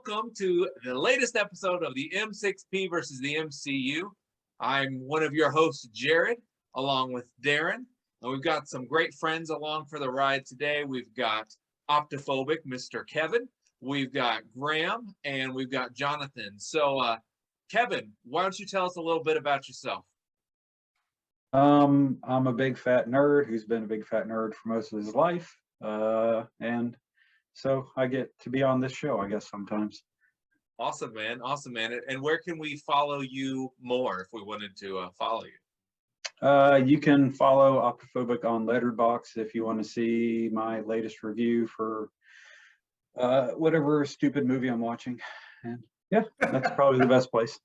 welcome to the latest episode of the M6P versus the MCU. I'm one of your hosts, Jared, along with Darrin, and we've got some great friends along for the ride today. We've got Optophobic, Mr. Kevin, we've got Graham, and we've got Jonathon. So, Kevin, why don't you tell us a little bit about yourself? I'm a big fat nerd who's been a big fat nerd for most of his life. And so I get to be on this show, I guess, sometimes. Awesome, man. Awesome, man. And where can we follow you more if we wanted to follow you? You can follow Optophobic on Letterboxd if you want to see my latest review for whatever stupid movie I'm watching. And yeah, that's probably the best place.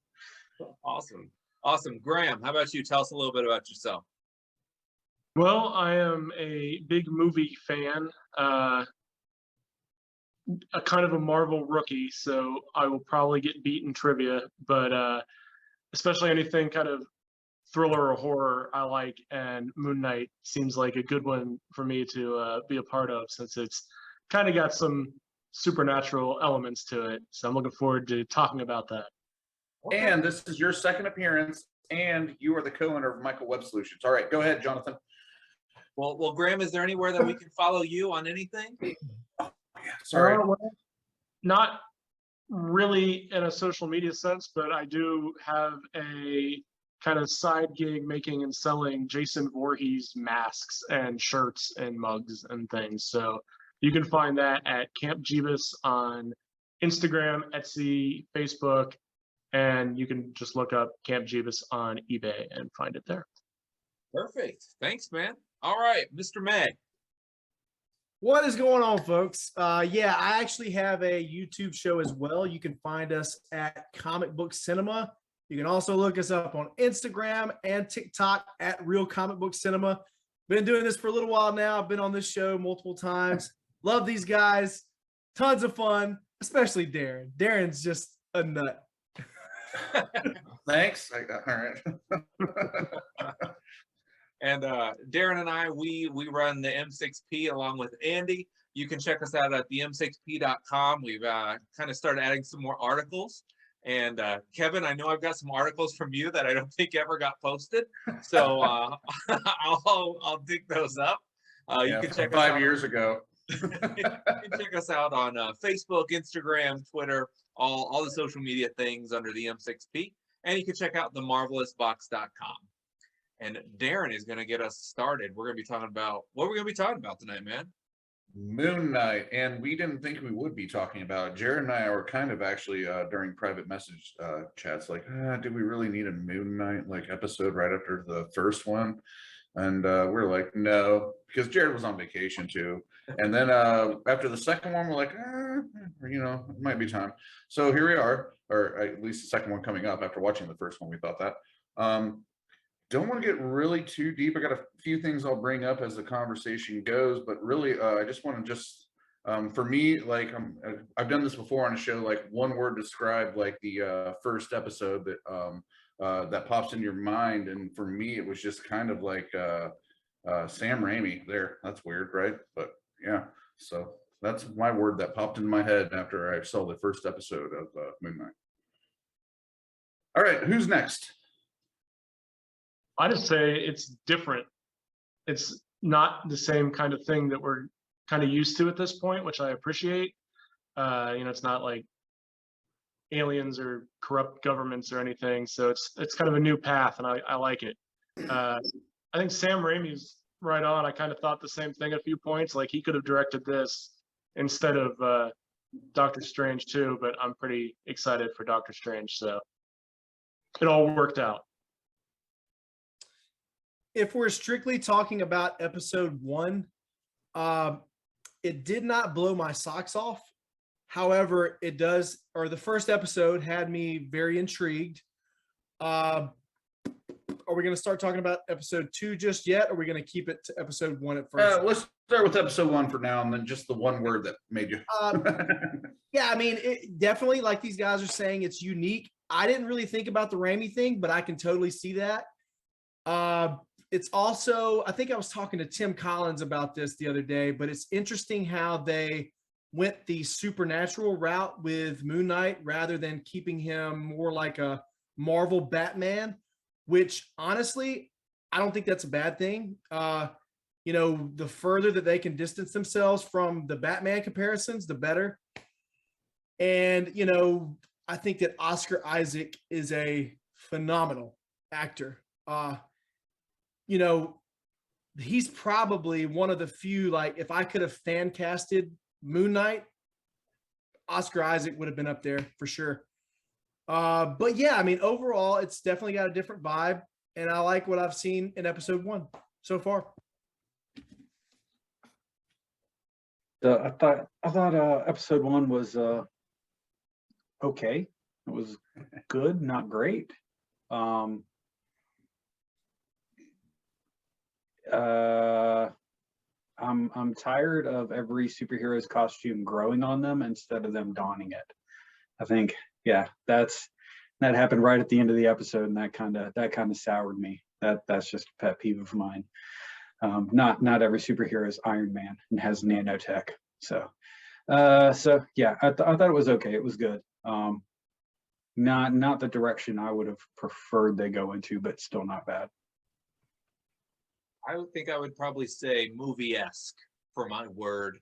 Awesome. Awesome. Graham, how about you? Tell us a little bit about yourself. Well, I am a big movie fan, a kind of a Marvel rookie, so I will probably get beat in trivia, but especially anything kind of thriller or horror I like, and Moon Knight seems like a good one for me to be a part of, since it's kind of got some supernatural elements to it. So I'm looking forward to talking about that. And this is your second appearance, and you are the co-owner of Michael Webb Solutions. All right, go ahead, Jonathon. Well, Graham, is there anywhere that we can follow you on anything? Sorry. Not really in a social media sense, but I do have a kind of side gig making and selling Jason Voorhees masks and shirts and mugs and things. So you can find that at Camp Jeebus on Instagram, Etsy, Facebook, and you can just look up Camp Jeebus on eBay and find it there. Perfect. Thanks, man. All right, Mr. May. What is going on, folks? Yeah, I actually have a YouTube show as well. You can find us at Comic Book Cinema. You can also look us up on Instagram and TikTok at Real Comic Book Cinema. Been doing this for a little while now. I've been on this show multiple times. Love these guys. Tons of fun, especially Darrin. Darrin's just a nut. Thanks. All right. And Darrin and I, we run the M6P along with Andy. You can check us out at the m6p.com. We've kind of started adding some more articles. And Kevin, I know I've got some articles from you that I don't think ever got posted. So I'll dig those up. You can check us out 5 years ago. You can check us out on Facebook, Instagram, Twitter, all the social media things under the M6P. And you can check out themarvelousbox.com. And Darrin is going to get us started. We're going to be talking about, what we're going to be talking about tonight, man? Moon Knight. And we didn't think we would be talking about it. Jared and I were kind of actually during private message chats like, did we really need a Moon Knight like episode right after the first one? And we're like, no, because Jared was on vacation too. And then after the second one, we're like, it might be time. So here we are, or at least the second one coming up after watching the first one, we thought that. Don't want to get really too deep. I got a few things I'll bring up as the conversation goes, but really, I just want to for me, like I've done this before on a show, like one word describe like the first episode that pops in your mind, and for me, it was just kind of like Sam Raimi. There, that's weird, right? But yeah, so that's my word that popped in my head after I saw the first episode of Moon Knight. All right, who's next? I just say it's different. It's not the same kind of thing that we're kind of used to at this point, which I appreciate. It's not like aliens or corrupt governments or anything. So it's kind of a new path, and I like it. I think Sam Raimi's right on. I kind of thought the same thing at a few points. Like he could have directed this instead of Doctor Strange too, but I'm pretty excited for Doctor Strange. So it all worked out. If we're strictly talking about episode 1, it did not blow my socks off. However, it does, or the first episode had me very intrigued. Are we going to start talking about episode 2 just yet? Or are we going to keep it to episode 1 at first? Let's start with episode 1 for now, and then just the one word that made you. Yeah, I mean, it definitely, like these guys are saying, it's unique. I didn't really think about the Raimi thing, but I can totally see that. It's also, I think I was talking to Tim Collins about this the other day, but it's interesting how they went the supernatural route with Moon Knight rather than keeping him more like a Marvel Batman, which honestly, I don't think that's a bad thing. You know, the further that they can distance themselves from the Batman comparisons, the better. And, you know, I think that Oscar Isaac is a phenomenal actor. You know, he's probably one of the few, like, if I could have fan casted Moon Knight, Oscar Isaac would have been up there for sure. But yeah, I mean, overall, it's definitely got a different vibe, and I like what I've seen in episode 1 so far. I thought episode 1 was okay. It was good, not great. I'm tired of every superhero's costume growing on them instead of them donning it. I think, yeah, that happened right at the end of the episode, and that kind of soured me. That's just a pet peeve of mine. Not every superhero is Iron Man and has nanotech. So yeah, I thought it was okay. It was good. Not the direction I would have preferred they go into, but still not bad. I would think I would probably say movie-esque for my word.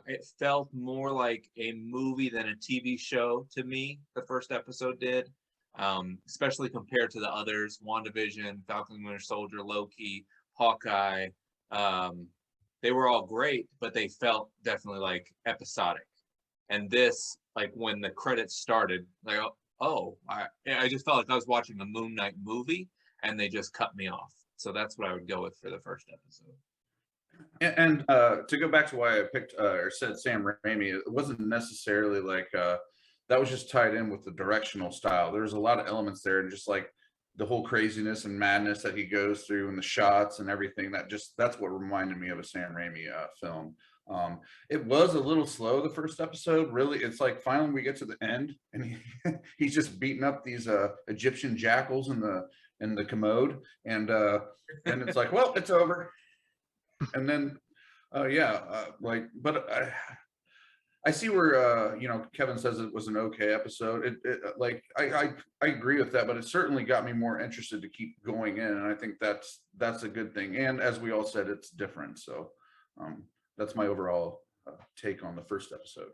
It felt more like a movie than a TV show to me, the first episode did, especially compared to the others, WandaVision, Falcon and Winter Soldier, Loki, Hawkeye. They were all great, but they felt definitely like episodic. And this, like when the credits started, like, I just felt like I was watching a Moon Knight movie, and they just cut me off. So that's what I would go with for the first episode. And to go back to why I picked or said Sam Raimi, it wasn't necessarily like that was just tied in with the directional style. There's a lot of elements there, and just like the whole craziness and madness that he goes through, and the shots and everything. That's what reminded me of a Sam Raimi film. It was a little slow the first episode. Really, it's like finally we get to the end, and he's just beating up these Egyptian jackals in the commode, and it's like, well, it's over. And then but I see where Kevin says it was an okay episode. I agree with that, but it certainly got me more interested to keep going in, and I think that's a good thing. And as we all said, it's different. So that's my overall take on the first episode.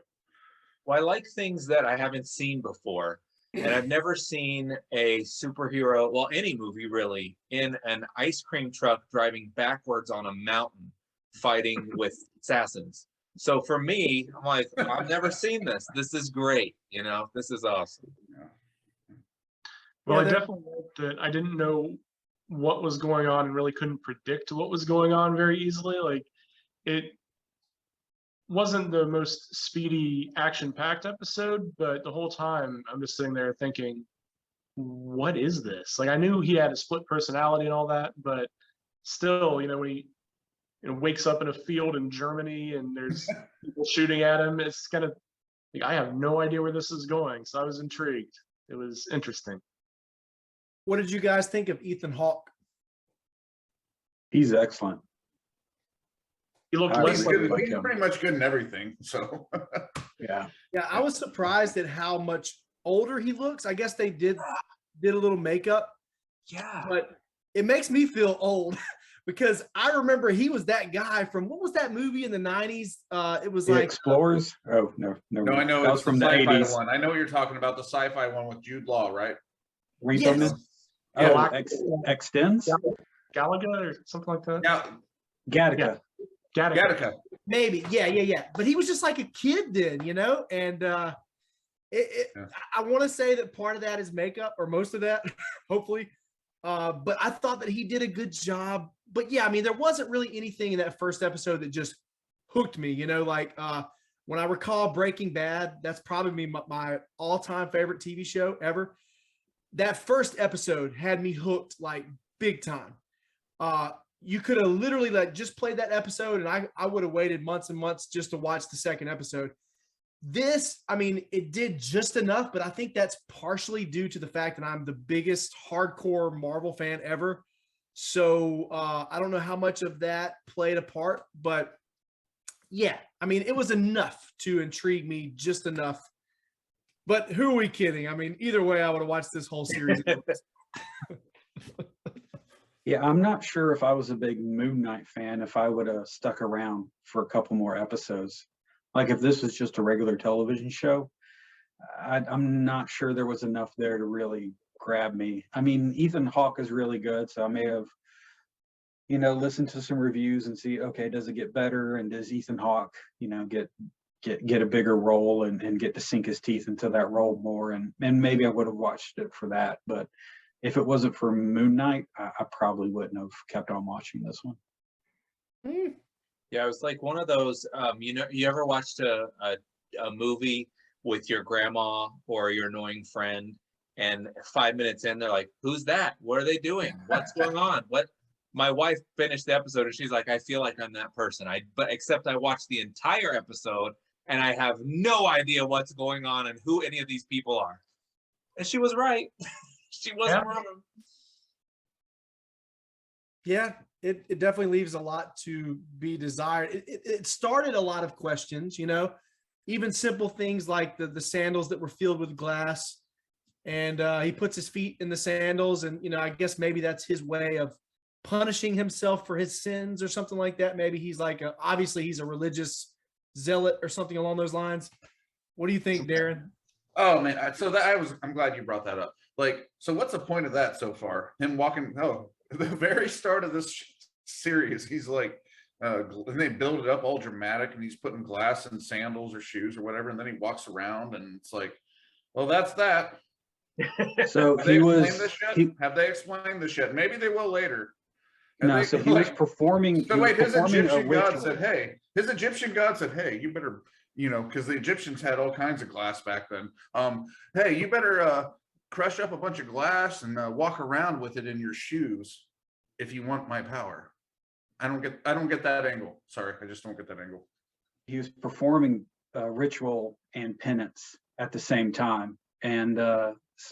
Well, I like things that I haven't seen before. And I've never seen a superhero, well, any movie really, in an ice cream truck driving backwards on a mountain fighting with assassins. So for me, I'm like, I've never seen this. This is great. You know, this is awesome. Well, I definitely liked that I didn't know what was going on and really couldn't predict what was going on very easily. Like, it wasn't the most speedy, action-packed episode, but the whole time I'm just sitting there thinking, what is this? Like, I knew he had a split personality and all that, but still, when he wakes up in a field in Germany and there's people shooting at him, it's kind of like, I have no idea where this is going. So I was intrigued. It was interesting. What did you guys think of Ethan Hawke? He's excellent. He looked I less really like like He's him. pretty much good in everything. So Yeah. Yeah, I was surprised at how much older he looks. I guess they did a little makeup, Yeah. but it makes me feel old because I remember he was that guy from, what was that movie in the 90s? It was The like Explorers. Oh no. no, I know that it's was from the sci-fi 80s. one. I know what you're talking about, the sci-fi one with Jude Law, right? Repo Man? Yes. Oh, Yeah. Extends? Galaga or something like that. Yeah, Gattaca. Gattaca. maybe. Yeah. But he was just like a kid then, and I want to say that part of that is makeup, or most of that, hopefully. But I thought that he did a good job. But yeah, I mean, there wasn't really anything in that first episode that just hooked me, when I recall Breaking Bad, that's probably my all-time favorite TV show ever. That first episode had me hooked like big time. You could have literally just played that episode, and I would have waited months and months just to watch the second episode. This, I mean, it did just enough, but I think that's partially due to the fact that I'm the biggest hardcore Marvel fan ever. So I don't know how much of that played a part, but yeah, I mean, it was enough to intrigue me, just enough. But who are we kidding? I mean, either way, I would have watched this whole series. Yeah, I'm not sure if I was a big Moon Knight fan, if I would have stuck around for a couple more episodes. Like if this was just a regular television show, I'm not sure there was enough there to really grab me. I mean, Ethan Hawke is really good, so I may have, listened to some reviews and see, okay, does it get better? And does Ethan Hawke, get a bigger role and get to sink his teeth into that role more? And maybe I would have watched it for that. But if it wasn't for Moon Knight, I probably wouldn't have kept on watching this one. Yeah, it was like one of those, you ever watched a movie with your grandma or your annoying friend, and 5 minutes in, they're like, who's that? What are they doing? What's going on? My wife finished the episode and she's like, I feel like I'm that person. Except I watched the entire episode and I have no idea what's going on and who any of these people are. And she was right. She wasn't wrong. Yeah, it definitely leaves a lot to be desired. It started a lot of questions, even simple things like the sandals that were filled with glass, and he puts his feet in the sandals, and I guess maybe that's his way of punishing himself for his sins or something like that. Maybe he's like obviously he's a religious zealot or something along those lines. What do you think, Darrin? Oh man, I'm glad you brought that up. Like, so what's the point of that so far? Him walking, the very start of this series, he's like, and they build it up all dramatic, and he's putting glass in sandals or shoes or whatever, and then he walks around, and it's like, well, that's that. So Have he they was. explained this yet? Have they explained this yet? Maybe they will later. No, so he was performing. So wait, his Egyptian god ritual. said, "Hey," you better, because the Egyptians had all kinds of glass back then. Hey, you better crush up a bunch of glass and walk around with it in your shoes if you want my power. I don't get that angle. Sorry, I just don't get that angle. He was performing ritual and penance at the same time, and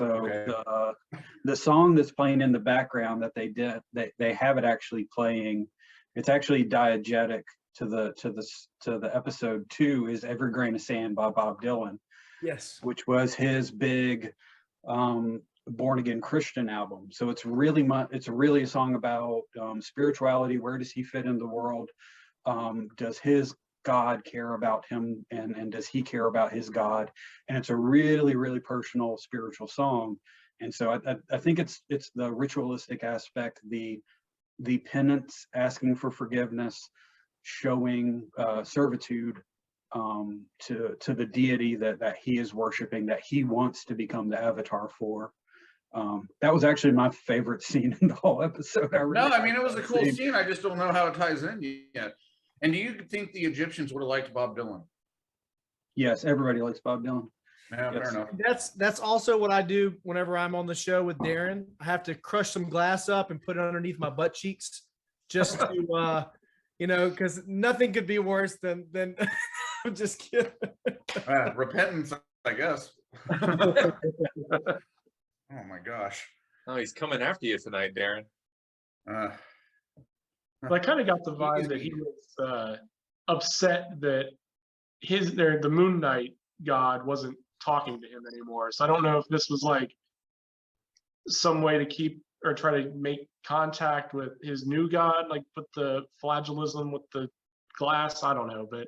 Okay. the song that's playing in the background that they have it actually playing. It's actually diegetic to the episode 2 is "Every Grain of Sand" by Bob Dylan. Yes, which was his big born again Christian album. So it's really a song about spirituality. Where does he fit in the world? Does his God care about him, and does he care about his God? And it's a really, really personal spiritual song. And so I think it's the ritualistic aspect, the penance, asking for forgiveness, showing servitude to the deity that he is worshiping, that he wants to become the avatar for. That was actually my favorite scene in the whole episode. I mean, it was a cool scene. I just don't know how it ties in yet. And do you think the Egyptians would have liked Bob Dylan? Yes, everybody likes Bob Dylan. Yeah, Yes. fair enough. that's also what I do whenever I'm on the show with Darrin. I have to crush some glass up and put it underneath my butt cheeks, just to because nothing could be worse than I'm just kidding. Repentance, I guess. Oh my gosh. Oh, he's coming after you tonight, Darrin. I kind of got the vibe that he was upset that the Moon Knight god wasn't talking to him anymore. So I don't know if this was like some way to keep or try to make contact with his new god, like put the flagellism with the glass. I don't know, but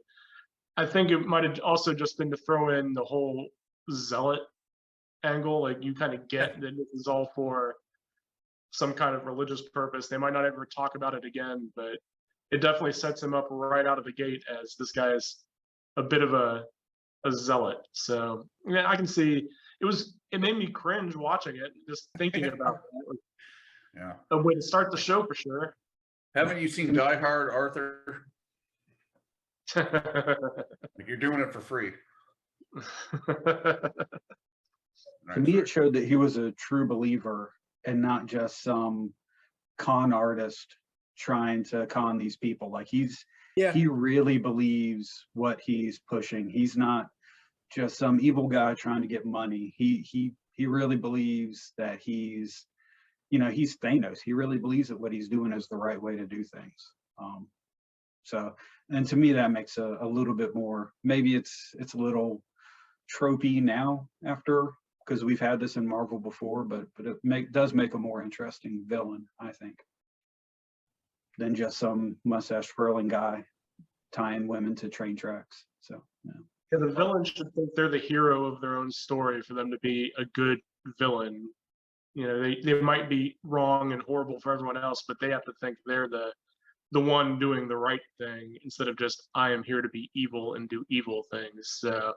I think it might have also just been to throw in the whole zealot angle. Like you kind of get that this is all for some kind of religious purpose. They might not ever talk about it again, but it definitely sets him up right out of the gate as this guy is a bit of a zealot. So yeah, I can see it made me cringe watching it, just thinking about that. Yeah. A way to start the show for sure. Haven't you seen Die Hard, Arthur? Like you're doing it for free. To me, it showed that he was a true believer and not just some con artist trying to con these people. Like he really believes what he's pushing. He's not just some evil guy trying to get money. He really believes that he's Thanos. He really believes that what he's doing is the right way to do things. So, and to me, that makes a little bit more, maybe it's a little tropey now after, because we've had this in Marvel before, but it does make a more interesting villain, I think, than just some mustache twirling guy tying women to train tracks. So, yeah. Yeah, the villain should think they're the hero of their own story for them to be a good villain. You know, they might be wrong and horrible for everyone else, but they have to think they're the one doing the right thing instead of just, I am here to be evil and do evil things. So,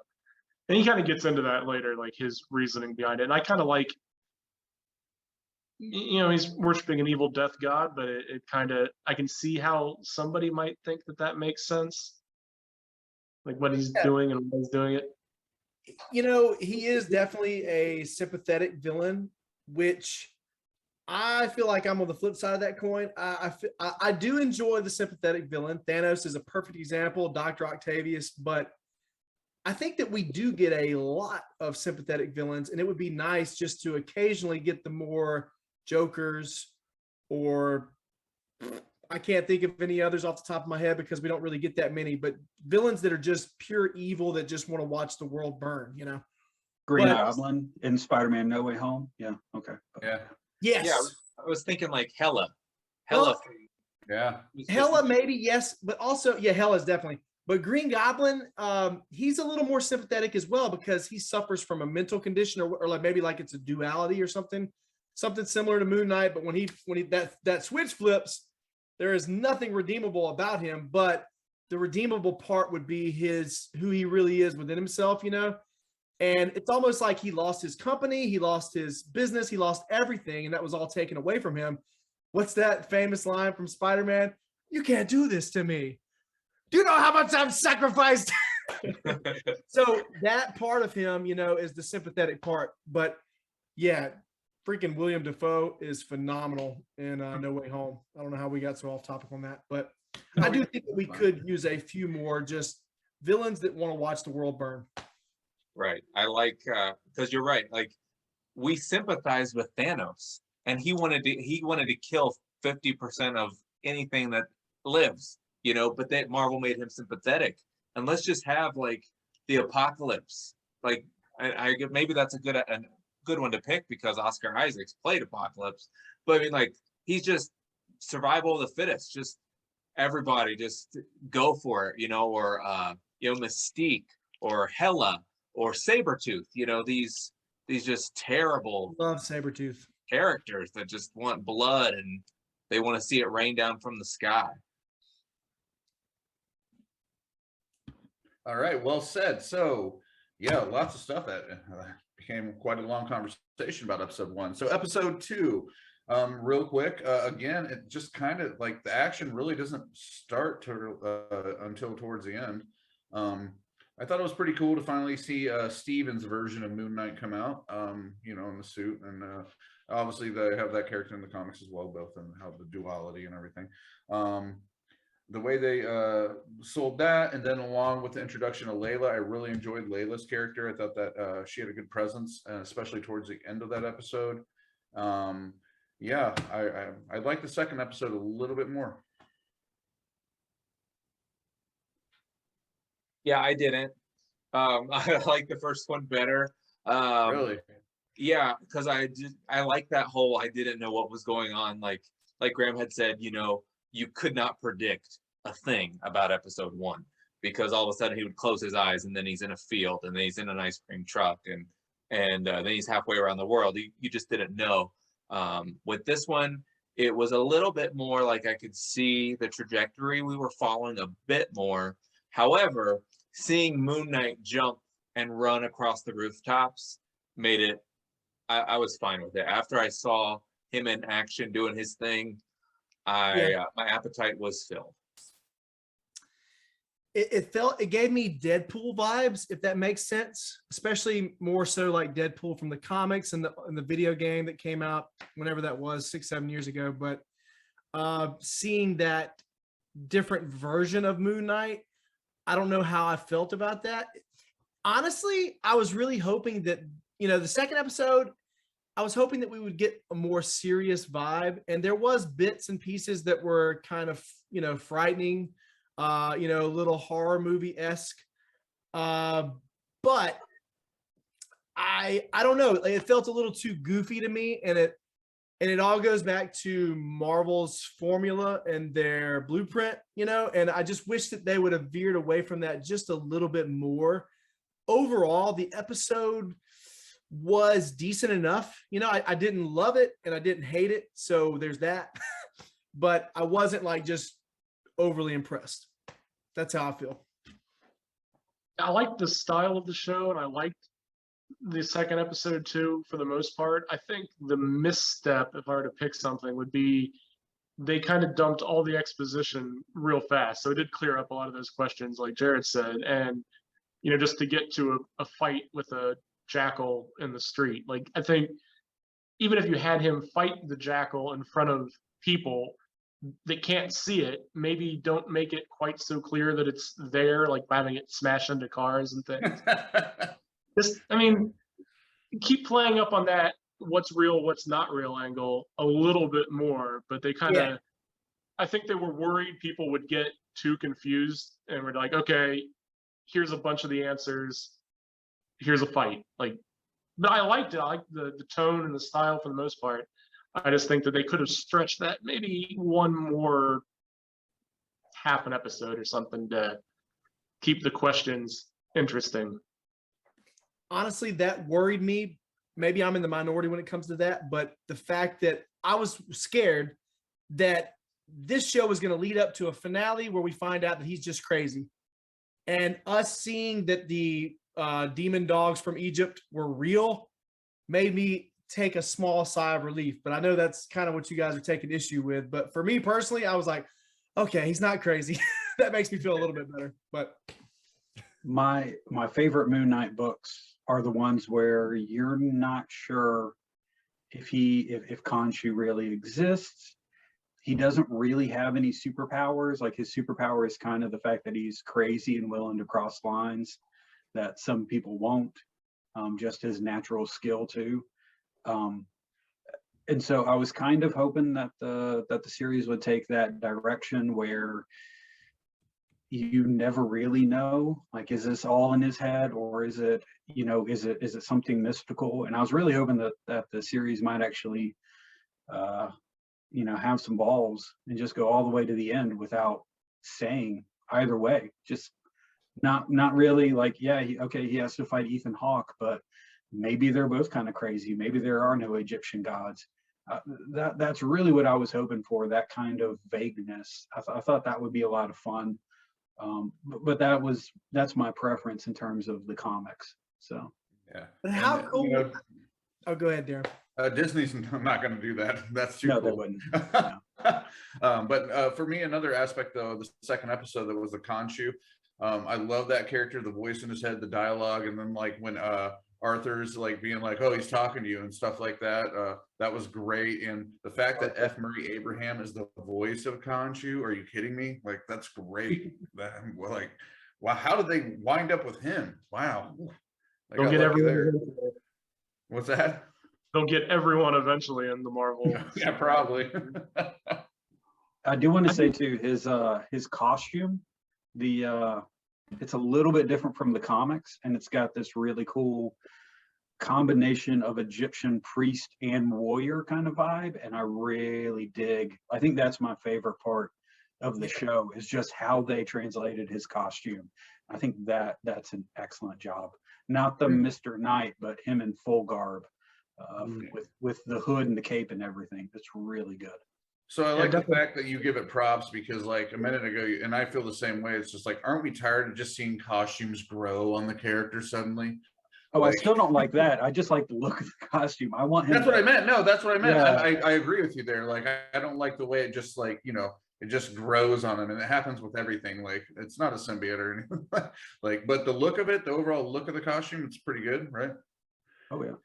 and he kind of gets into that later, like his reasoning behind it. And I kind of like, you know, he's worshiping an evil death god, but it kind of, I can see how somebody might think that makes sense. Like what he's doing and why he's doing it. You know, he is definitely a sympathetic villain, which I feel like I'm on the flip side of that coin. I do enjoy the sympathetic villain. Thanos is a perfect example, Dr. Octavius, but I think that we do get a lot of sympathetic villains, and it would be nice just to occasionally get the more Jokers, or I can't think of any others off the top of my head because we don't really get that many, but villains that are just pure evil that just want to watch the world burn, you know? Green Goblin in Spider-Man No Way Home. Yeah. Okay. Yeah. Yes. Yeah, I was thinking like Hela. Hela. Yeah. Hela maybe, yes, but also, yeah, Hela's definitely. But Green Goblin, he's a little more sympathetic as well because he suffers from a mental condition, or like maybe like it's a duality or something similar to Moon Knight. But when he that switch flips, there is nothing redeemable about him. But the redeemable part would be who he really is within himself, you know. And it's almost like he lost his company, he lost his business, he lost everything, and that was all taken away from him. What's that famous line from Spider-Man? You can't do this to me. Do you know how much I've sacrificed? So that part of him, you know, is the sympathetic part. But yeah, freaking William Dafoe is phenomenal in No Way Home. I don't know how we got so off topic on that, but I do think that we could use a few more just villains that want to watch the world burn. Right. I like, because you're right. Like, we sympathize with Thanos, and he wanted to kill 50% of anything that lives, you know, but that Marvel made him sympathetic. And let's just have like the Apocalypse. Like, I maybe that's a good one to pick because Oscar Isaac's played Apocalypse. But I mean, like, he's just survival of the fittest. Just everybody just go for it, you know, or you know, Mystique or Hela or Sabretooth, you know, these just terrible Love Sabretooth characters that just want blood and they want to see it rain down from the sky. All right, well said. So yeah, lots of stuff that became quite a long conversation about episode 1. So episode 2, real quick, again, it just kind of like the action really doesn't start until towards the end. I thought it was pretty cool to finally see Steven's version of Moon Knight come out, you know, in the suit. And obviously they have that character in the comics as well, both in how the duality and everything. The way they sold that, and then along with the introduction of Layla, I really enjoyed Layla's character. I thought that she had a good presence, especially towards the end of that episode. Yeah, I like the second episode a little bit more. Yeah, I didn't. I like the first one better. Really? Yeah, because I like that whole I didn't know what was going on. Like Graham had said, you know, you could not predict a thing about episode 1 because all of a sudden he would close his eyes and then he's in a field and then he's in an ice cream truck and then he's halfway around the world. You just didn't know. With this one, it was a little bit more like I could see the trajectory we were following a bit more. However, seeing Moon Knight jump and run across the rooftops made it, I was fine with it. After I saw him in action doing his thing, my appetite was filled. It gave me Deadpool vibes, if that makes sense, especially more so like Deadpool from the comics and the video game that came out whenever that was, 6-7 years ago. But seeing that different version of Moon Knight, I don't know how I felt about that. Honestly, I was really hoping that, you know, the second episode, I was hoping that we would get a more serious vibe. And there was bits and pieces that were kind of, you know, frightening. a little horror movie-esque. But I don't know. It felt a little too goofy to me, and it all goes back to Marvel's formula and their blueprint, and I just wish that they would have veered away from that just a little bit more. Overall, the episode was decent enough. I didn't love it and I didn't hate it, so there's that. But I wasn't like just overly impressed. That's how I feel. I liked the style of the show, and I liked the second episode too, for the most part. I think the misstep, if I were to pick something, would be they kind of dumped all the exposition real fast. So it did clear up a lot of those questions, like Jared said. And, just to get to a fight with a jackal in the street. Like, I think even if you had him fight the jackal in front of people that can't see it, maybe don't make it quite so clear that it's there, like having it smash into cars and things. Keep playing up on that what's real, what's not real angle a little bit more, but they kind of, I think they were worried people would get too confused and were like, okay, here's a bunch of the answers, here's a fight. But I liked it. I liked the tone and the style for the most part. I just think that they could have stretched that maybe one more half an episode or something to keep the questions interesting. Honestly, that worried me. Maybe I'm in the minority when it comes to that, but the fact that I was scared that this show was going to lead up to a finale where we find out that he's just crazy. And us seeing that the demon dogs from Egypt were real made me take a small sigh of relief. But I know that's kind of what you guys are taking issue with. But for me personally, I was like, okay, he's not crazy. That makes me feel a little bit better. But My favorite Moon Knight books are the ones where you're not sure if Khonshu really exists. He doesn't really have any superpowers. Like, his superpower is kind of the fact that he's crazy and willing to cross lines that some people won't. Just his natural skill too. And so I was kind of hoping that the series would take that direction where you never really know, like, is this all in his head, or is it, is it something mystical? And I was really hoping that the series might actually have some balls and just go all the way to the end without saying either way. Just not really like, he has to fight Ethan Hawke, but maybe they're both kind of crazy. Maybe there are no Egyptian gods. That's really what I was hoping for, that kind of vagueness. I thought that would be a lot of fun. But that's my preference in terms of the comics. So Yeah. but how cool. Oh, go ahead, Darrin. Disney's not going to do that. That's too no, cool. they wouldn't. But for me, another aspect though, the second episode, that was the Khonshu. I love that character, the voice in his head, the dialogue, and then like when Arthur's like being like, oh, he's talking to you and stuff like that. That was great. And the fact that F. Murray Abraham is the voice of Khonshu, are you kidding me? Like, that's great. Like, wow, how did they wind up with him? Wow. Like, They'll get everyone. What's that? They'll get everyone eventually in the Marvel. Yeah, probably. I do want to say too, his costume, it's a little bit different from the comics, and it's got this really cool combination of Egyptian priest and warrior kind of vibe, and I really dig. I think that's my favorite part of the show, is just how they translated his costume. I think that's an excellent job. Not the Mr. Knight, but him in full garb, with the hood and the cape and everything. It's really good. So I like the fact that you give it props, because like a minute ago, and I feel the same way. It's just like, aren't we tired of just seeing costumes grow on the character suddenly? Oh, like, I still don't like that. I just like the look of the costume. I want him. That's what I meant. No, that's what I meant. Yeah. I agree with you there. Like, I don't like the way it just like, it just grows on him, and it happens with everything. Like, it's not a symbiote or anything. Like, but the look of it, the overall look of the costume, it's pretty good, right? Oh yeah.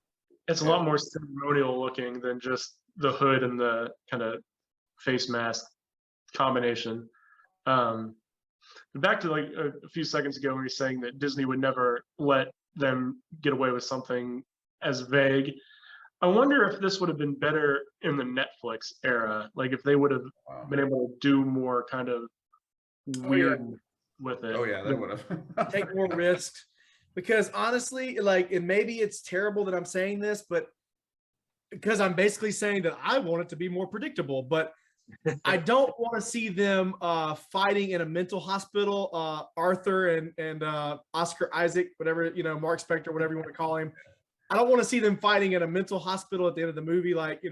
It's a lot more ceremonial looking than just the hood and the kind of face mask combination. Back to like a few seconds ago, when you were saying that Disney would never let them get away with something as vague. I wonder if this would have been better in the Netflix era, like if they would have been able to do more kind of weird with it. Oh yeah, that would have. Take more risks. Because honestly, like, and maybe it's terrible that I'm saying this, but because I'm basically saying that I want it to be more predictable, but I don't want to see them fighting in a mental hospital. Arthur and Oscar Isaac, whatever, Mark Spector, whatever you want to call him. I don't want to see them fighting in a mental hospital at the end of the movie, like,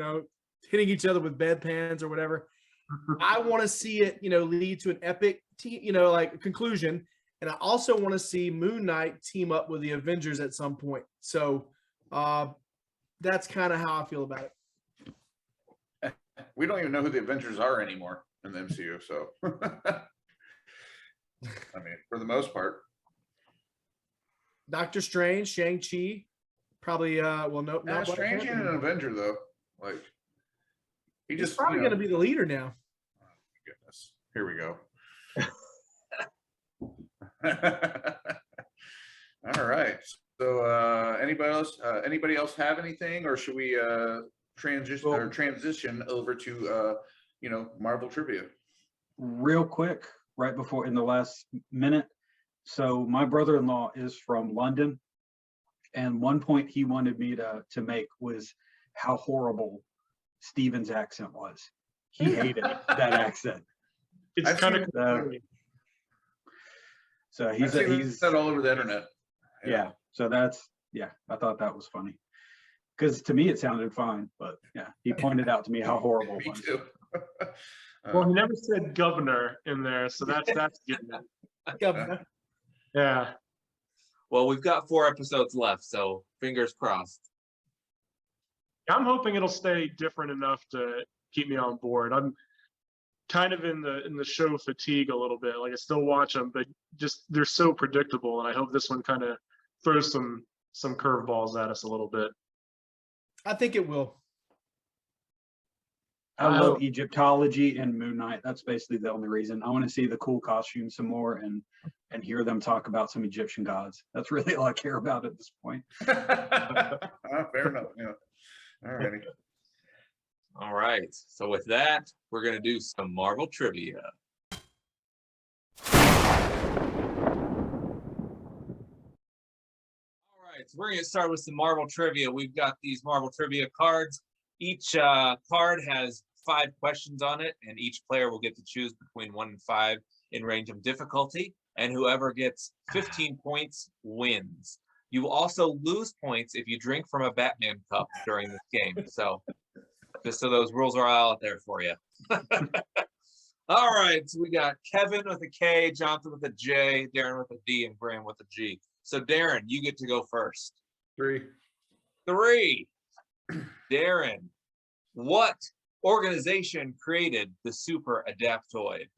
hitting each other with bedpans or whatever. I want to see it, lead to an epic, like conclusion. And I also want to see Moon Knight team up with the Avengers at some point. So that's kind of how I feel about it. We don't even know who the Avengers are anymore in the MCU, so I mean, for the most part. Doctor Strange, Shang-Chi, probably no, not Strange ain't an Avenger though. Like he's just probably gonna be the leader now. Oh, goodness. Here we go. All right. So anybody else have anything, or should we transition over to Marvel trivia? Real quick, right before in the last minute. So my brother-in-law is from London, and one point he wanted me to make was how horrible Steven's accent was. He hated that accent. It's kind of so he's that all over the internet. Yeah. So I thought that was funny. Because to me it sounded fine, but yeah, he pointed out to me how horrible it was. Me too. Well, he never said governor in there, so that's getting it. Governor. Yeah. Well, we've got 4 episodes left, so fingers crossed. I'm hoping it'll stay different enough to keep me on board. I'm kind of in the show fatigue a little bit. Like, I still watch them, but just they're so predictable, and I hope this one kind of throws some curveballs at us a little bit. I think it will. I love Egyptology and Moon Knight. That's basically the only reason. I want to see the cool costumes some more and hear them talk about some Egyptian gods. That's really all I care about at this point. Fair enough. Yeah. All righty. All right. So with that, we're going to do some Marvel trivia. All right. So we're going to start with some Marvel trivia. We've got these Marvel trivia cards. Each card has 5 questions on it, and each player will get to choose between 1 and 5 in range of difficulty. And whoever gets 15 points wins. You will also lose points if you drink from a Batman cup during this game. So just so those rules are all out there for you. All right, so we got Kevin with a K, Jonathon with a J, Darrin with a D, and Graham with a G. So Darrin, you get to go first. 3. Darrin, what organization created the Super Adaptoid?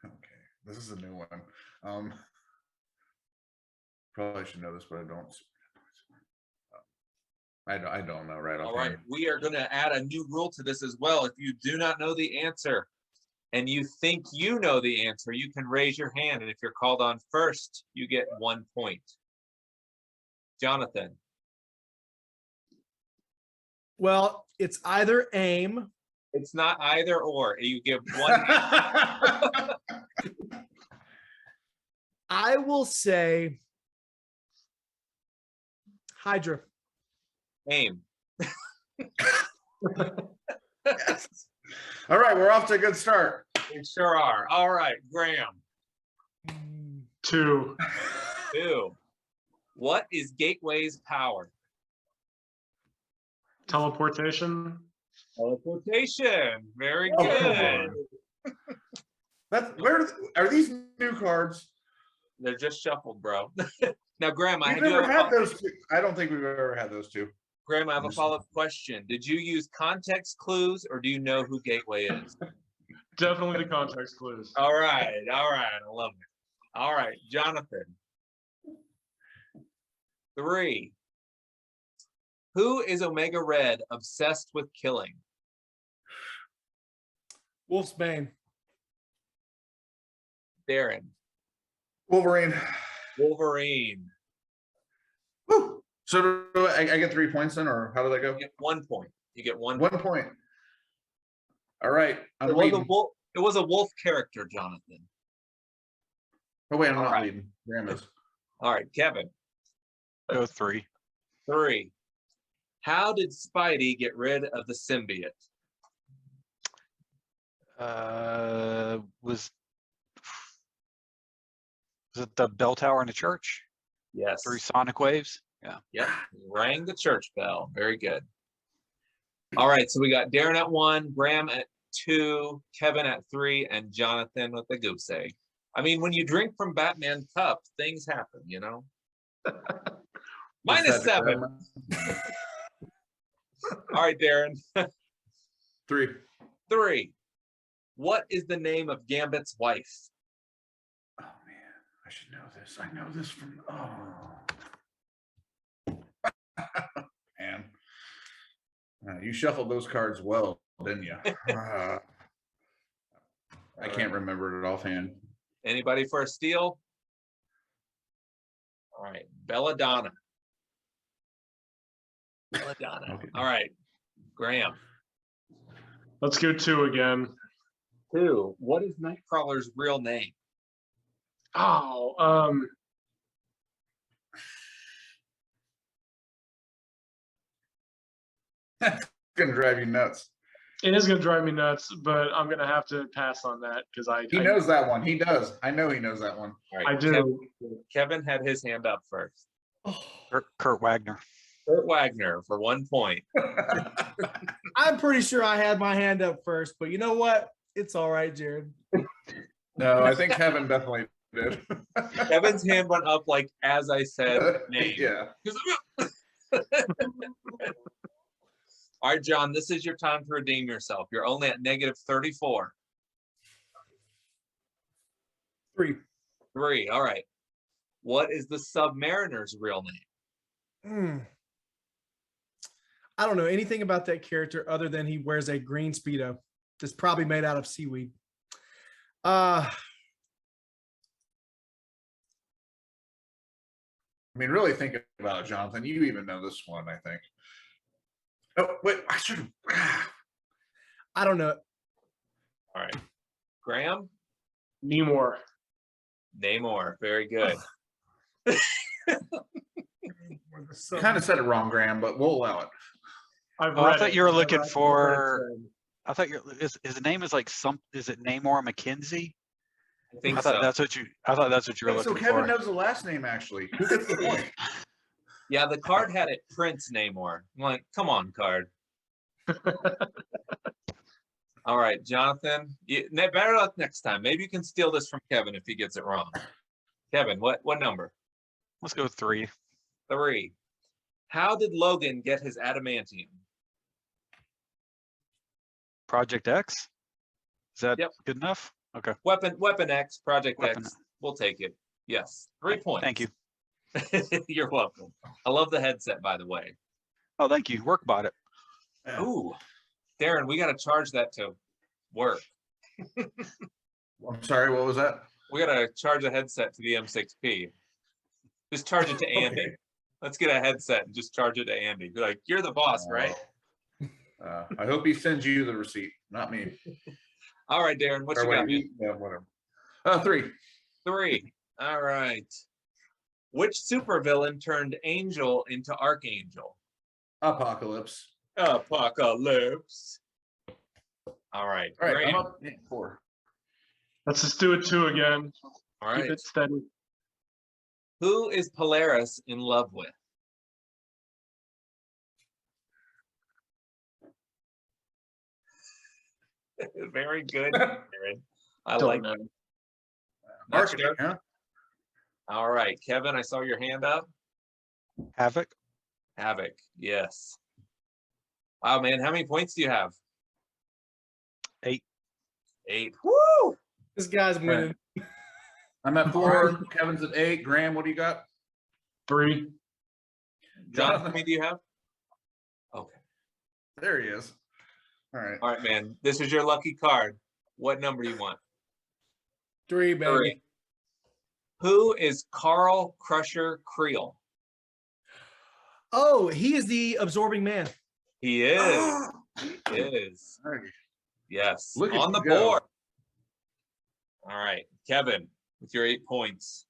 Okay, this is a new one. Probably should know this, but I don't. I don't know right off. All right, we are going to add a new rule to this as well. If you do not know the answer and you think you know the answer, you can raise your hand, and if you're called on first, you get 1 point. Jonathon. Well, it's either AIM. It's not either or. You give 1. I will say Hydra. AIM. Yes. All right, we're off to a good start. We sure are. All right, Graham. 2. 2. What is Gateway's power? Teleportation. Teleportation. Very good. Where are these new cards? They're just shuffled, bro. Now, Graham, We've never had those 2. I don't think we've ever had those 2. Graham, I have a follow-up question. Did you use context clues, or do you know who Gateway is? Definitely the context clues. All right. I love it. All right, Jonathon. 3. Who is Omega Red obsessed with killing? Wolfsbane. Darrin. Wolverine. Woo. So do I get 3 points then, or how do that go? You get 1 point. You get 1 1 point. All right. I'm Well, leading. It was a wolf character, Jonathan. Oh wait, I'm All not right. leading. Graham is. All right, Kevin. Go 3. 3. How did Spidey get rid of the symbiote? Was it the bell tower in the church? Yes. 3 sonic waves? Yeah. Yep. Rang the church bell. Very good. All right. So we got Darrin at 1, Graham at 2, Kevin at 3, and Jonathan with the goose egg. I mean, when you drink from Batman cup, things happen, you know? Minus 7. All right, Darrin. 3. 3. What is the name of Gambit's wife? Oh man, I should know this. I know this from. Oh. Man, you shuffled those cards well, didn't you? I can't remember it offhand. Anybody for a steal? All right, Belladonna. Belladonna. Okay. All right, Graham. Let's go 2 again. 2. What is Nightcrawler's real name? Oh, Gonna drive you nuts. it is gonna drive me nuts, but I'm gonna have to pass on that because He knows that one. He does. I know he knows that one. All I right, do. Kevin had his hand up first. Kurt Wagner. Kurt Wagner for 1 point. I'm pretty sure I had my hand up first, but you know what? It's all right, Jared. No, I think Kevin definitely did. Kevin's hand went up like as I said name. Yeah. All right, John, this is your time to redeem yourself. You're only at negative 34. 3. 3. All right. What is the Submariner's real name? I don't know anything about that character other than he wears a green Speedo. That's probably made out of seaweed. I mean, really think about it, Jonathan. You even know this one, I think. Oh, wait, I should have. I don't know. All right. Graham? Namor. Namor. Very good. Kind of said it wrong, Graham, but we'll allow it. I've Oh, I read thought it. you were I've looking read it. for. I thought his name is like is it Namor McKenzie? I think I thought so. that's what you were So looking Kevin for. knows the last name, actually. Who gets the point? Yeah, the card had it Prince Namor. I'm like, come on, card. All right, Jonathan. Better luck next time. Maybe you can steal this from Kevin if he gets it wrong. Kevin, what number? Let's go 3. 3. How did Logan get his adamantium? Project X. Is that Yep. good enough? Okay. Weapon X, Project Weapon X. We'll take it. Yes. 3 points. Thank you. You're welcome. I love the headset, by the way. Oh, thank you. Work bought it. Ooh, Darrin, we got to charge that to work. I'm sorry, what was that? We got to charge a headset to the M6P. Just charge it to Andy. Okay. Let's get a headset and just charge it to Andy. Be like, you're the boss, right? I hope he sends you the receipt, not me. All right, Darrin, what Or you got? wait, Man? yeah, whatever. 3. 3. All right. Which supervillain turned Angel into Archangel? Apocalypse. Apocalypse. All right. All right, Graham. I'm up 4. Let's just do it 2 again. All Keep right. it steady. Who is Polaris in love with? Very good, Darrin. I Don't like know. it. Next Marketing, up. huh? All right, Kevin, I saw your hand up. Havoc. Havoc, yes. Wow, man, how many points do you have? 8. 8. Woo! This guy's winning. I'm at 4. Kevin's at 8. Graham, what do you got? 3. Jonathan, how many do you have? Okay. There he is. All right. All right, man. This is your lucky card. What number do you want? 3, baby. 3. Who is Carl Crusher Creel? Oh, he is the absorbing man. He is. He is. All right. Yes. Look at On the you go. board. All right, Kevin, with your 8 points.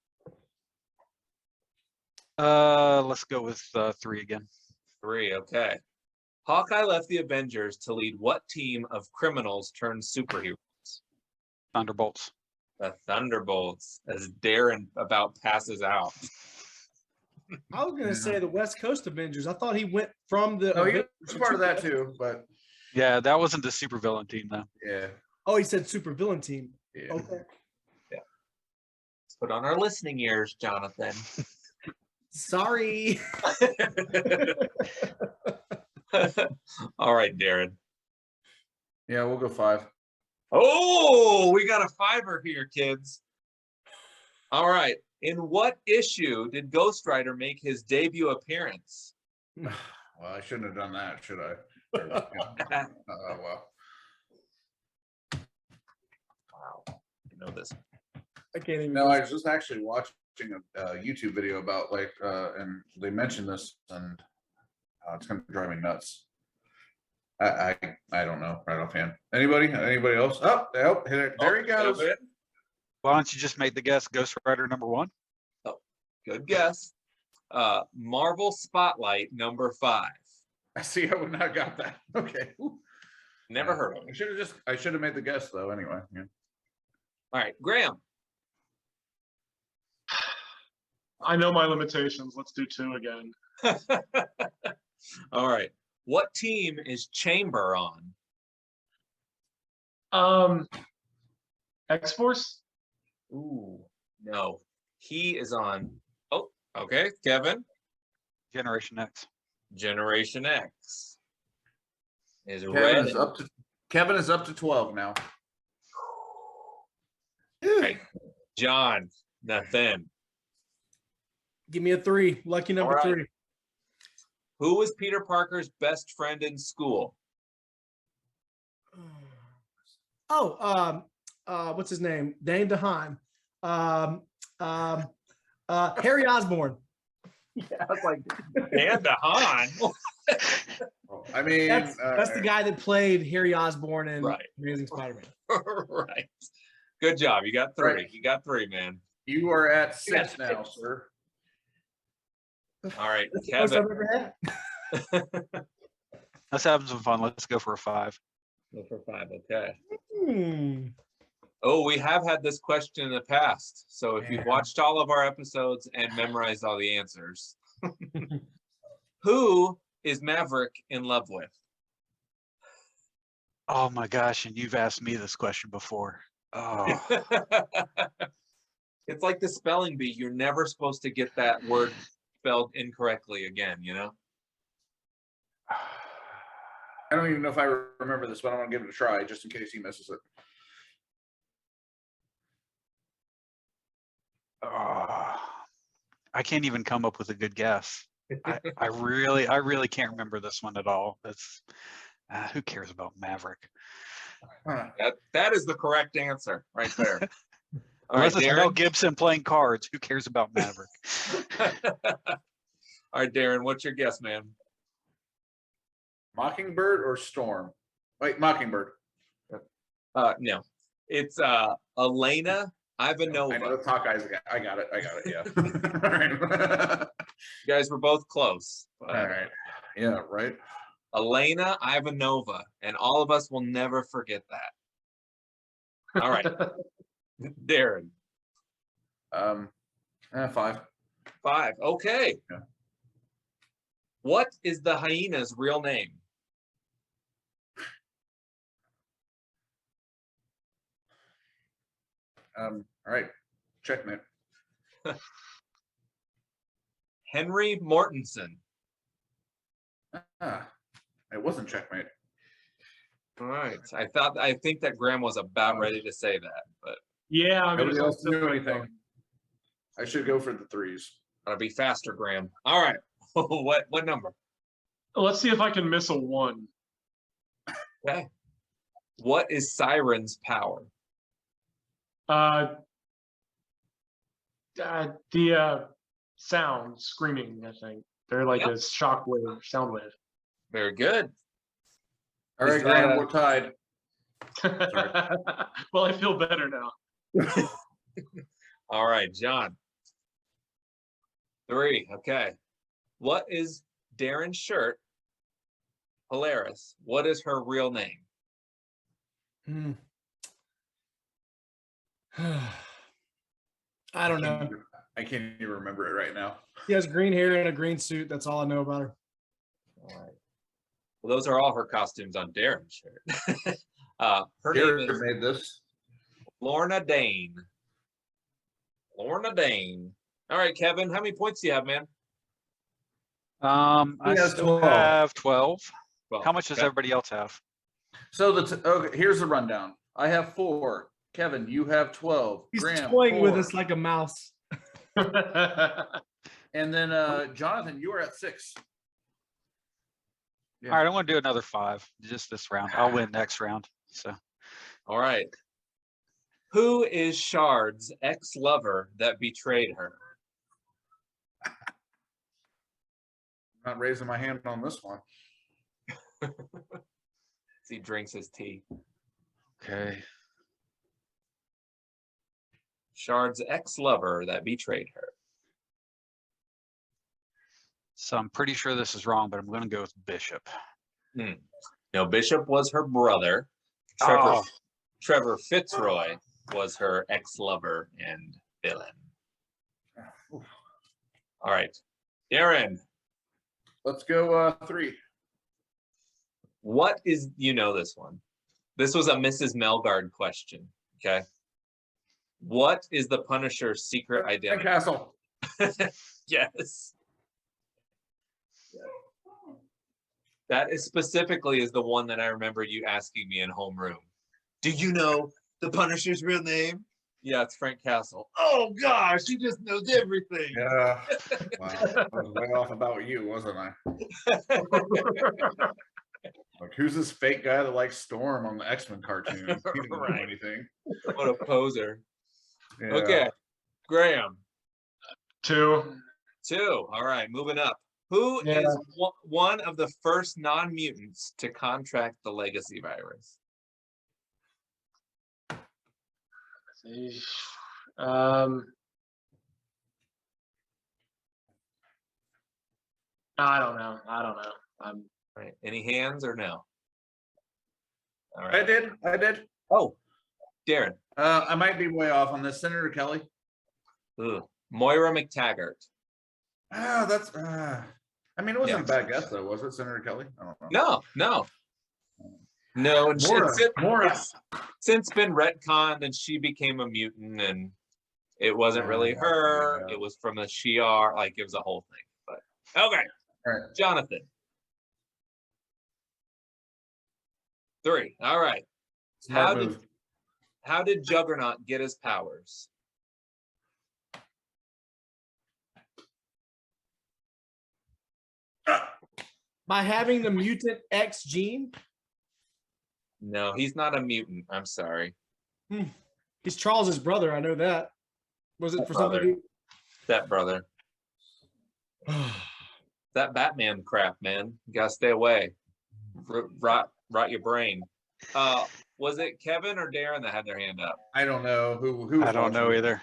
Let's go with 3 again. 3, okay. Hawkeye left the Avengers to lead what team of criminals turned superheroes? Thunderbolts. The Thunderbolts, as Darren about passes out. I was gonna say the West Coast Avengers. I thought he went from the. Oh, he Avengers was to part of that Super- too, but Yeah, that wasn't the supervillain team though. yeah. Oh, he said super villain team. Yeah. Okay. Let's put on our listening ears, Jonathan. Sorry. All right, Darren. Yeah, we'll go 5. Oh, we got a 5er here, kids. All right. In what issue did Ghost Rider make his debut appearance? Well, I shouldn't have done that, should I? Well. Wow. You know this. I can't even. No, I was just actually watching a YouTube video about and they mentioned this, and it's gonna drive me nuts. I don't know right offhand. Anybody else? Oh, there he goes. Kevin. Why don't you just make the guess? Ghost Rider #1. Good guess. Marvel Spotlight #5. I see. I would not got that. Okay. Never heard of I it. should have made the guess though. Anyway. Yeah. All right, Graham. I know my limitations. Let's do 2 again. All right. What team is Chamber on? X-Force? Ooh, no. He is on. Oh, okay. Kevin. Generation X. Generation X is Kevin is red. Kevin is up to 12 now. Right. Jonathan. Give me a 3. Lucky number All right. 3. Who was Peter Parker's best friend in school? Oh, what's his name? Dane DeHaan. Harry Osborn. Yeah, I was like, Dan DeHaan. I mean, That's the guy that played Harry Osborn in Right. Amazing Spider-Man. Right. Good job. You got 3. Right. You got 3, man. you are at Yeah. 6 now, sir. All right, That's the most Kevin. I've ever had. Let's have some fun. Let's go for a 5. Go for 5. Okay. Hmm. Oh, we have had this question in the past. So if you've Yeah. watched all of our episodes and memorized all the answers, who is Maverick in love with? Oh my gosh, and you've asked me this question before. Oh, It's like the spelling bee. You're never supposed to get that word spelled incorrectly again, you know? I don't even know if I remember this, but I want to give it a try just in case he misses it. I can't even come up with a good guess. I really can't remember this one at all. That's who cares about Maverick? That is the correct answer right there. All right, Unless it's Mel Darren. Gibson playing cards, who cares about Maverick? All right, Darren, what's your guess, man? Mockingbird or Storm? Wait, Mockingbird. No, it's Elena I know Ivanova. the Hawkeyes. I got it. Yeah. All right. You guys were both close. All right. Yeah. Right. Elena Ivanova, and all of us will never forget that. All right, Darren. 5. 5. Okay. Yeah. What is the hyena's real name? All right. Checkmate. Henry Mortensen. It wasn't checkmate. All right. I think that Graham was about ready to say that, but Yeah, I mean, Nobody it's else also- knew anything. I should go for the 3s. gotta be faster, Graham. All right. What number? Let's see if I can miss a 1. Okay. What is Siren's power? The sound screaming, I think. They're like Yep. a shock wave, sound wave. Very good. All right, Is Graham, that we're tied. Well, I feel better now. All right, John. 3. Okay. What is Darren's shirt? Polaris. What is her real name? Hmm. I don't know. I can't even remember it right now. She has green hair and a green suit. That's all I know about her. All right. Well, those are all her costumes on Darren's shirt. Her name Jared is made this. Lorna Dane. Lorna Dane. All right, Kevin, how many points do you have, man? I has still 12. have 12. Well, How much does okay. everybody else have? So okay, here's the rundown. I have 4. Kevin, you have 12. He's Graham, toying with 4. us like a mouse. And then Jonathan, you are at 6. Yeah. All right, I want to do another 5 just this round. I'll win next round. So All right. Who is Shard's ex-lover that betrayed her? I'm not raising my hand on this one. As he drinks his tea. okay. Shard's ex-lover that betrayed her. So I'm pretty sure this is wrong, but I'm going to go with Bishop. No, Bishop was her brother. Oh. Trevor Fitzroy was her ex-lover and villain. All right. Darren, Let's go 3. what is, you know this one. This was a Mrs. Melgard question, okay? What is the Punisher's secret identity? Castle. Yes. That is specifically is the one that I remember you asking me in homeroom. Do you know the Punisher's real name? Yeah, it's Frank Castle. Oh gosh, he just knows everything. Yeah. Wow. I was way off about you, wasn't I? Like, who's this fake guy that likes Storm on the X-Men cartoon? He didn't know Right. anything. What a poser. Yeah. Okay, Graham. 2. 2. All right, moving up. Who Yeah. is one of the first non-mutants to contract the legacy virus? I don't know. All right, any hands or no? All I right. did. Oh, Darren. I might be way off on this. Senator Kelly. Ugh. Moira McTaggart. Ah, that's. I mean, it wasn't Yeah. a bad guess, though, was it, Senator Kelly? I don't know. No. And Moira. it's since been retconned, and she became a mutant, and it wasn't really her. Yeah. It was from the Shi'ar. Like it was a whole thing. But okay, All right. Jonathan. 3. All right. Smart move. How did Juggernaut get his powers? By having the mutant X gene. No, he's not a mutant. I'm sorry. He's Charles's brother. I know that. Was it for something? That brother. That Batman crap, man. You gotta stay away. Rot your brain. Was it Kevin or Darren that had their hand up? I don't know who. I don't know either.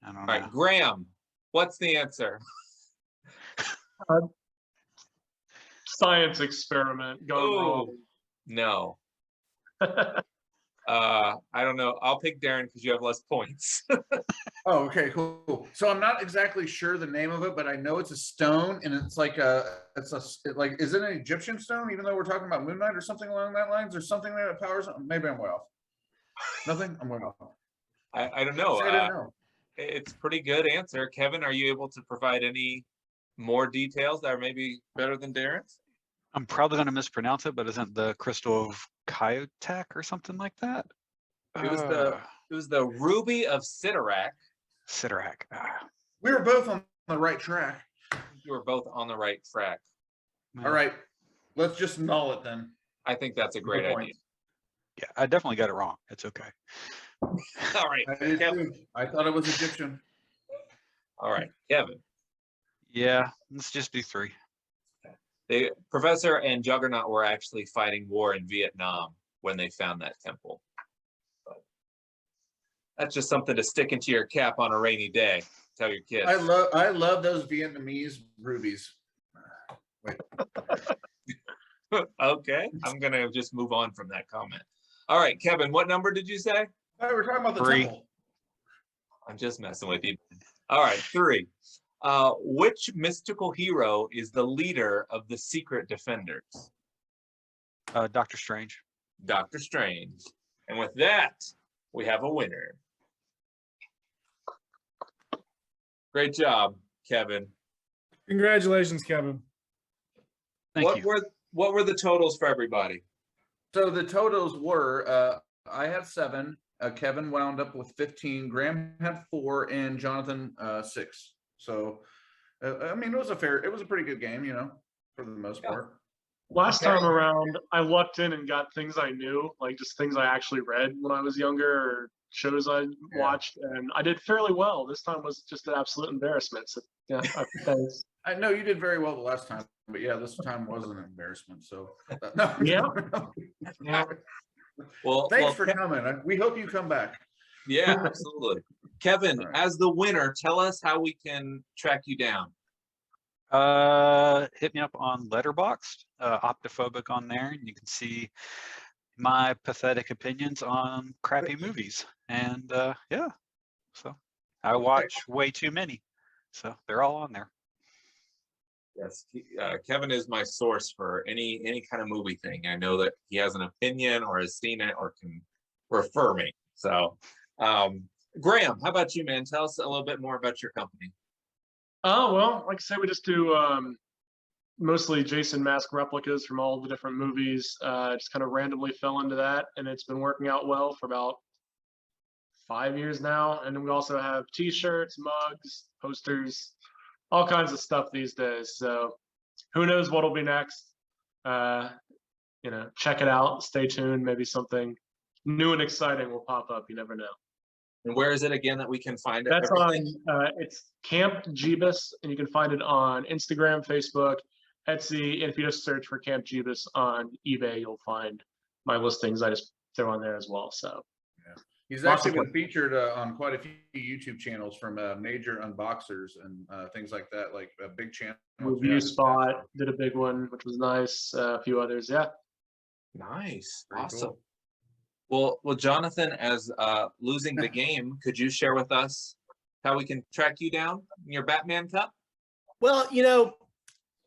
I don't All know. right, Graham. What's the answer? Science experiment gone wrong. No. I don't know. I'll pick Darren because you have less points. Oh, okay, cool. So I'm not exactly sure the name of it, but I know it's a stone, and it's like is it an Egyptian stone? Even though we're talking about Moon Knight or something along that lines, or something that powers. Maybe I'm way off. Nothing. I'm way off. I don't know. I didn't know. It's a pretty good answer. Kevin, are you able to provide any more details that are maybe better than Darren's? I'm probably going to mispronounce it, but isn't the crystal of Kyotak or something like that? It was the Ruby of Sidorak. Sidorak. We were both on the right track. You were both on the right track. All right, let's just null it then. I think that's a great Good idea. point. Yeah, I definitely got it wrong. It's okay. All right, I did Kevin. too. I thought it was Egyptian. All right, Kevin. Yeah, let's just do 3. The Professor and Juggernaut were actually fighting war in Vietnam when they found that temple. That's just something to stick into your cap on a rainy day. Tell your kids. I love those Vietnamese rubies. Wait. Okay, I'm gonna just move on from that comment. All right, Kevin, what number did you say? We're talking about the 3. temple. I'm just messing with you. All right, 3. Which mystical hero is the leader of the Secret Defenders? Doctor Strange. Doctor Strange. And with that, we have a winner. Great job, Kevin. Congratulations, Kevin. Thank you. What were the totals for everybody? So the totals were I had 7, Kevin wound up with 15, Graham had 4, and Jonathan 6. So I mean it was a pretty good game, you know, for the most part. Last time around, I lucked in and got things I knew, like just things I actually read when I was younger or shows I watched, and I did fairly well. This time was just an absolute embarrassment. So yeah, thanks. I know you did very well the last time, but yeah, this time was an embarrassment. So no. Yeah. Well, Thanks for coming. We hope you come back. Yeah, absolutely. Kevin, All right. as the winner, tell us how we can track you down. Hit me up on Letterboxd, Optophobic on there, and you can see my pathetic opinions on crappy movies. And yeah, so I watch way too many, so they're all on there. Yes, Kevin is my source for any kind of movie thing. I know that he has an opinion or has seen it or can refer me. So, Graham, how about you, man? Tell us a little bit more about your company. Oh, well, like I said, we just do mostly Jason mask replicas from all the different movies. Just kind of randomly fell into that, and it's been working out well for about 5 years now. And then we also have T-shirts, mugs, posters, all kinds of stuff these days. So who knows what'll be next? You know, check it out. Stay tuned. Maybe something new and exciting will pop up. You never know. And where is it again that we can find it? That's on, it's Camp Jeebus, and you can find it on Instagram, Facebook, Etsy, and if you just search for Camp Jeebus on eBay, you'll find my listings. I just throw on there as well. So yeah. He's actually been featured on quite a few YouTube channels from major unboxers and things like that, like a big channel. Review Spot did a big one, which was nice. A few others, yeah. Nice, Pretty awesome. cool. Well, Jonathan, as losing the game, could you share with us how we can track you down in your Batman Cup? Well, you know,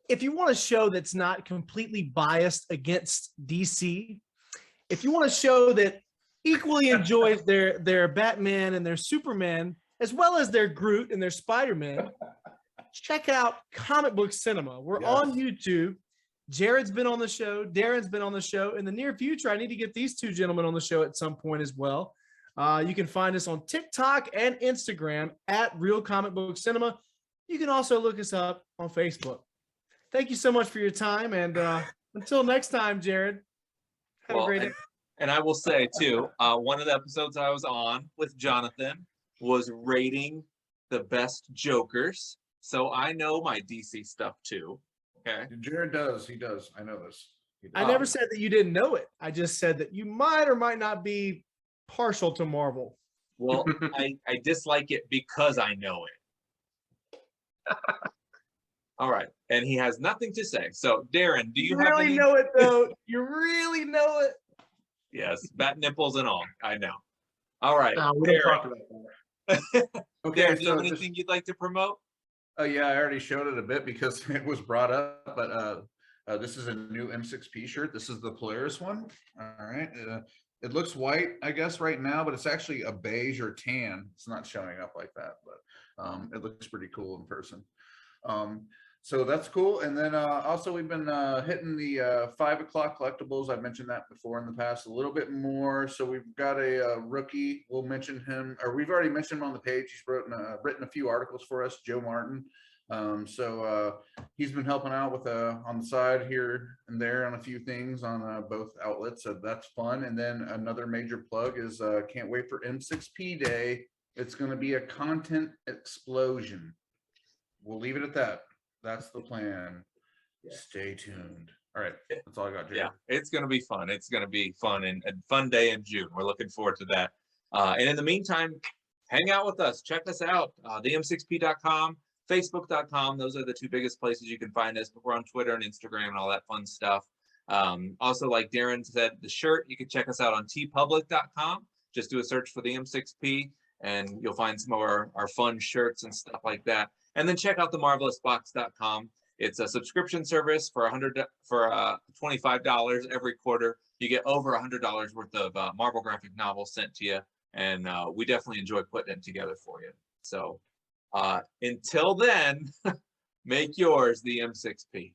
if you want a show that's not completely biased against DC, if you want a show that equally enjoys their Batman and their Superman, as well as their Groot and their Spider-Man, check out Comic Book Cinema. We're on YouTube. Jared's been on the show. Darren's been on the show. In the near future, I need to get these two gentlemen on the show at some point as well. You can find us on TikTok and Instagram at Real Comic Book Cinema. You can also look us up on Facebook. Thank you so much for your time. And until next time, Jared, have a great day. And I will say too, one of the episodes I was on with Jonathan was rating the best Jokers. So I know my DC stuff too. Okay. Jared does. He does. I know this. I never said that you didn't know it. I just said that you might or might not be partial to Marvel. Well, I dislike it because I know it. All right. And he has nothing to say. So, Darren, do you have really any... know it, though? You really know it? Yes. Bat nipples and all. I know. All right. We don't talk about that. Okay. Darren, do you have anything you'd like to promote? Yeah, I already showed it a bit because it was brought up, but this is a new M6P shirt. This is the Polaris one. All right. It looks white, I guess, right now, but it's actually a beige or tan. It's not showing up like that, but it looks pretty cool in person. So that's cool. And then also we've been hitting the 5 o'clock collectibles. I've mentioned that before in the past a little bit more. So we've got a rookie. We'll mention him, or we've already mentioned him on the page. He's written a few articles for us, Joe Martin. So he's been helping out with on the side here and there on a few things on both outlets. So that's fun. And then another major plug is can't wait for M6P Day. It's going to be a content explosion. We'll leave it at that. That's the plan. Yeah. Stay tuned. All right. That's all I got, Jared. Yeah, it's going to be fun. It's going to be fun and fun day in June. We're looking forward to that. And in the meantime, hang out with us. Check us out. The M6P.com, Facebook.com. Those are the two biggest places you can find us. But we're on Twitter and Instagram and all that fun stuff. Also, like Darrin said, the shirt, you can check us out on tpublic.com. Just do a search for the M6P and you'll find some of our fun shirts and stuff like that. And then check out the marvelousbox.com. It's a subscription service for $25 every quarter. You get over $100 worth of Marvel graphic novels sent to you. And we definitely enjoy putting it together for you. So until then, make yours the M6P.